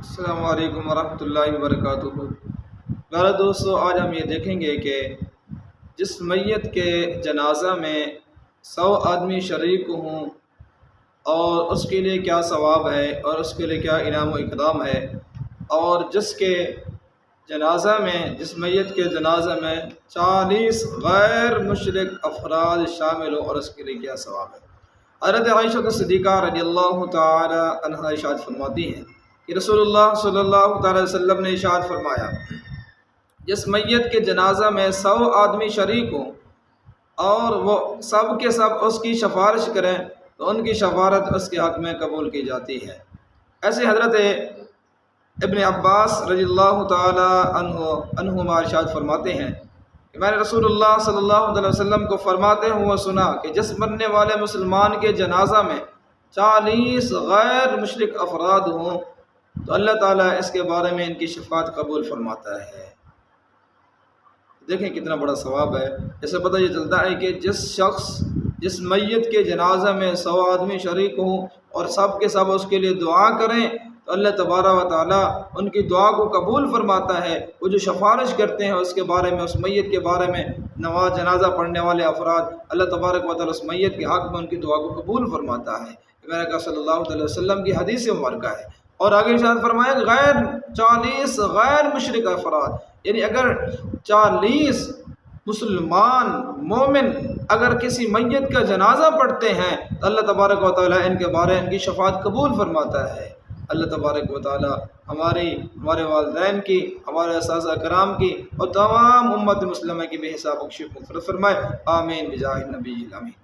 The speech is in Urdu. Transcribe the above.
السلام علیکم ورحمۃ اللہ وبرکاتہ۔ پیارے دوستو، آج ہم یہ دیکھیں گے کہ جس میت کے جنازہ میں 100 آدمی شریک ہوں اور اس کے لیے کیا ثواب ہے اور اس کے لیے کیا انعام و اکرام ہے، اور جس میت کے جنازہ میں 40 غیر مشرک افراد شامل ہوں اور اس کے لیے کیا ثواب ہے۔ حضرت عائشہ صدیقہ رضی اللہ تعالی عنہا ارشاد فرماتی ہیں کہ رسول اللہ صلی اللہ تعالی وسلم نے ارشاد فرمایا، جس میت کے جنازہ میں 100 آدمی شریک ہوں اور وہ سب کے سب اس کی سفارش کریں تو ان کی شفاعت اس کے حق میں قبول کی جاتی ہے۔ ایسے حضرت ابن عباس رضی اللہ تعالی عنہما ارشاد فرماتے ہیں کہ میں نے رسول اللہ صلی اللہ علیہ وسلم کو فرماتے ہوئے سنا کہ جس مرنے والے مسلمان کے جنازہ میں 40 غیر مشرک افراد ہوں تو اللہ تعالیٰ اس کے بارے میں ان کی شفاعت قبول فرماتا ہے۔ دیکھیں کتنا بڑا ثواب ہے۔ اس سے پتہ یہ چلتا ہے کہ جس میت کے جنازہ میں 100 آدمی شریک ہوں اور سب کے سب اس کے لیے دعا کریں تو اللہ تبارک و تعالیٰ ان کی دعا کو قبول فرماتا ہے۔ وہ جو سفارش کرتے ہیں اس کے بارے میں، اس میت کے بارے میں، نماز جنازہ پڑھنے والے افراد، اللہ تبارک و تعالیٰ اس میت کے حق میں ان کی دعا کو قبول فرماتا ہے۔ میرے کا صلی اللہ علیہ وسلم کی حدیث مبارکہ ہے۔ اور آگے ارشاد فرمایا 40 غیر مشرک افراد، یعنی اگر 40 مسلمان مومن اگر کسی میت کا جنازہ پڑھتے ہیں تو اللہ تبارک و تعالیٰ ان کے بارے ان کی شفاعت قبول فرماتا ہے۔ اللہ تبارک و تعالیٰ ہمارے والدین کی، ہمارے اساتذہ کرام کی اور تمام امت مسلمہ کی بے حساب بخشش مغفرت فرمائے۔ آمین بجاہ النبی الامین۔